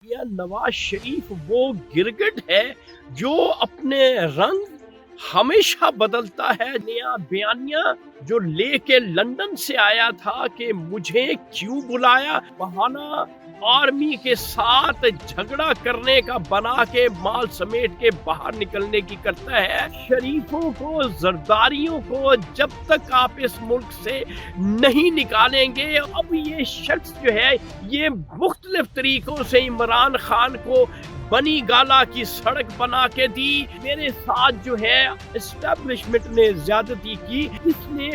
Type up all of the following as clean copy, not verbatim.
या नवाज शरीफ वो गिरगिट है जो अपने रंग हमेशा बदलता है। नया बयानिया जो लेके लंदन से आया था कि मुझे क्यों बुलाया, बहाना आर्मी के साथ झगड़ा करने का बना के माल समेट के बाहर निकलने की करता है। शरीफों को, जरदारियों को जब तक आप इस मुल्क से नहीं निकालेंगे, अब ये शख्स जो है ये मुख्तलिफ तरीकों से इमरान खान को बनी गाला की सड़क बना के दी। मेरे साथ जो है एस्टेब्लिशमेंट ने ज्यादती की, इसने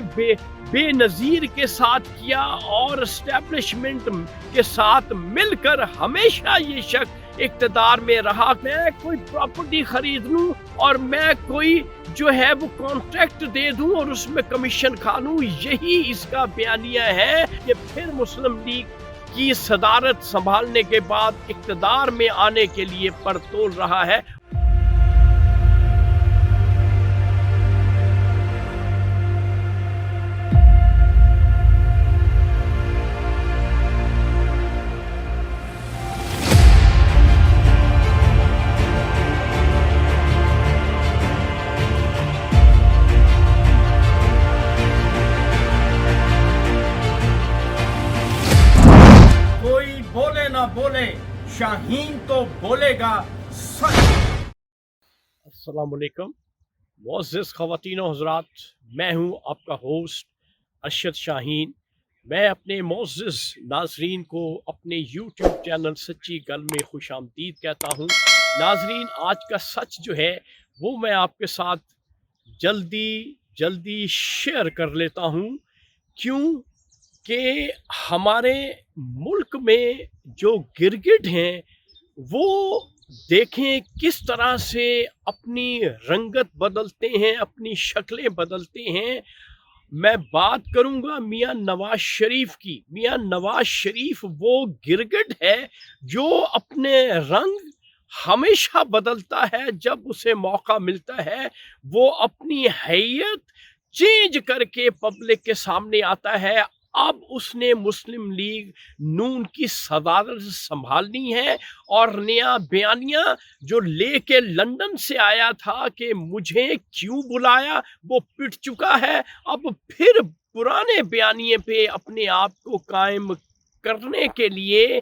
बेनजीर के साथ किया और एस्टेब्लिशमेंट के साथ मिलकर हमेशा ये शख्स इक्तदार में रहा। मैं कोई प्रॉपर्टी खरीद लूं और मैं कोई जो है वो कॉन्ट्रैक्ट दे दूं और उसमें कमीशन खा लूं, यही इसका बयानिया है। ये फिर मुस्लिम लीग की सदारत संभालने के बाद इक्तदार में आने के लिए परतोल रहा है। बोले ना बोले, शाहीन तो बोलेगा सच। अस्सलाम वालेकुम मुअज़्ज़िज़ ख़वातीन व हज़रात, मैं हूं आपका होस्ट अरशद शाहीन। मैं अपने मुअज़्ज़िज़ नाज़रीन को अपने यूट्यूब चैनल सच्ची गल में खुशामदीद कहता हूं। नाज़रीन, आज का सच जो है वो मैं आपके साथ जल्दी शेयर कर लेता हूं। क्यों कि हमारे मुल्क में जो गिरगिट हैं वो देखें किस तरह से अपनी रंगत बदलते हैं, अपनी शक्लें बदलते हैं। मैं बात करूंगा मियां नवाज शरीफ की। मियां नवाज शरीफ वो गिरगिट है जो अपने रंग हमेशा बदलता है जब उसे मौका मिलता है। वो अपनी हैयत चेंज करके पब्लिक के सामने आता है। अब उसने मुस्लिम लीग नून की सदारत संभालनी है और नया बयानिया जो लेके लंदन से आया था कि मुझे क्यों बुलाया, वो पिट चुका है। अब फिर पुराने बयानिए पे अपने आप को कायम करने के लिए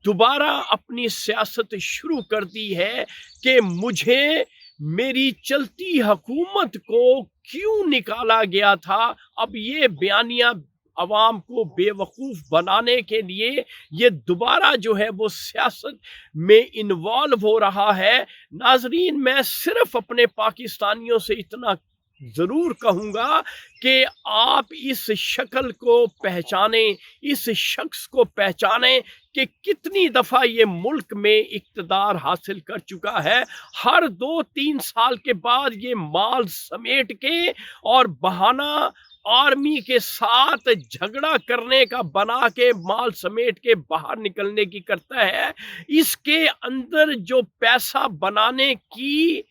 दोबारा अपनी सियासत शुरू कर दी है कि मुझे मेरी चलती हुकूमत को क्यों निकाला गया था। अब ये बयानिया अवाम को बेवकूफ़ बनाने के लिए ये दोबारा जो है वो सियासत में इन्वॉल्व हो रहा है। नाजरीन, मैं सिर्फ अपने पाकिस्तानियों से इतना ज़रूर कहूँगा कि आप इस शक्ल को पहचाने, इस शख्स को पहचाने कि कितनी दफ़ा ये मुल्क में इक़्तिदार हासिल कर चुका है। हर 2-3 साल के बाद ये माल समेट के और बहाना आर्मी के साथ झगड़ा करने का बना के माल समेट के बाहर निकलने की करता है। इसके अंदर जो पैसा बनाने की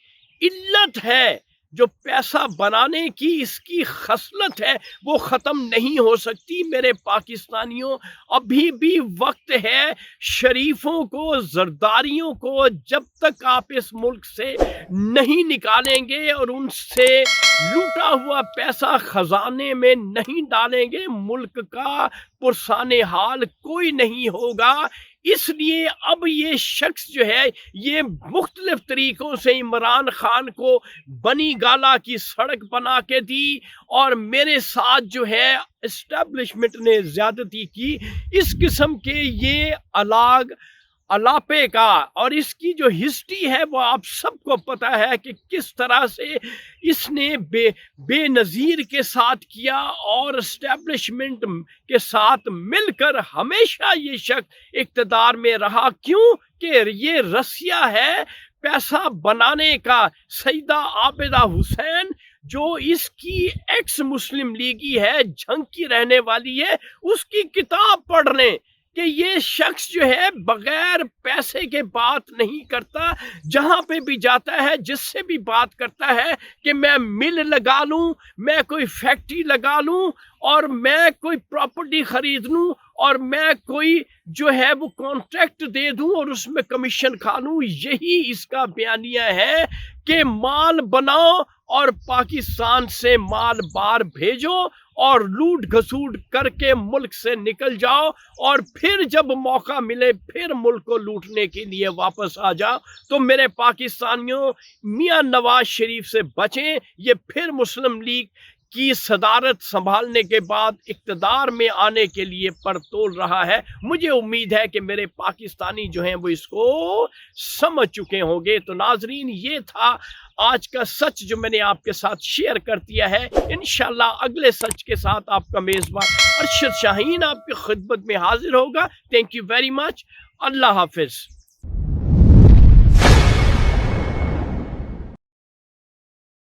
इल्लत है, जो पैसा बनाने की इसकी खसलत है, वो ख़त्म नहीं हो सकती। मेरे पाकिस्तानियों, अभी भी वक्त है। शरीफों को, जरदारियों को जब तक आप इस मुल्क से नहीं निकालेंगे और उनसे लूटा हुआ पैसा खजाने में नहीं डालेंगे, मुल्क का पुरसाने हाल कोई नहीं होगा। इसलिए अब ये शख्स जो है ये मुख्तलिफ तरीकों से इमरान खान को बनी गाला की सड़क बना के दी और मेरे साथ जो है एस्टेब्लिशमेंट ने ज्यादती की। इस किस्म के ये अलापे का और इसकी जो हिस्ट्री है वो आप सबको पता है कि किस तरह से इसने बेनजीर के साथ किया और एस्टेब्लिशमेंट के साथ मिलकर हमेशा ये शख्स इक्तदार में रहा। क्यों कि ये रसिया है पैसा बनाने का। सईदा आबिदा हुसैन जो इसकी एक्स मुस्लिम लीगी है, झंकी रहने वाली है, उसकी किताब पढ़ लें कि ये शख्स जो है बगैर पैसे के बात नहीं करता। जहां पे भी जाता है, जिससे भी बात करता है कि मैं मिल लगा लूं, मैं कोई फैक्ट्री लगा लूं और मैं कोई प्रॉपर्टी खरीद लूं, اور میں کوئی جو ہے وہ کانٹریکٹ دے دوں اور اس میں کمیشن کھا لوں. یہی اس کا بیانیہ ہے کہ مال بناؤ اور پاکستان سے مال باہر بھیجو اور لوٹ گھسوٹ کر کے ملک سے نکل جاؤ اور پھر جب موقع ملے پھر ملک کو لوٹنے کے لیے واپس آ جاؤ. تو میرے پاکستانیوں، میاں نواز شریف سے بچیں. یہ پھر مسلم لیگ کی صدارت سنبھالنے کے بعد اقتدار میں آنے کے لیے پرتول رہا ہے. مجھے امید ہے کہ میرے پاکستانی جو ہیں وہ اس کو سمجھ چکے ہوں گے. تو ناظرین، یہ تھا آج کا سچ جو میں نے آپ کے ساتھ شیئر کر دیا ہے. انشاءاللہ اگلے سچ کے ساتھ آپ کا میزبان ارشد شاہین آپ کی خدمت میں حاضر ہوگا. Thank you very much. اللہ حافظ.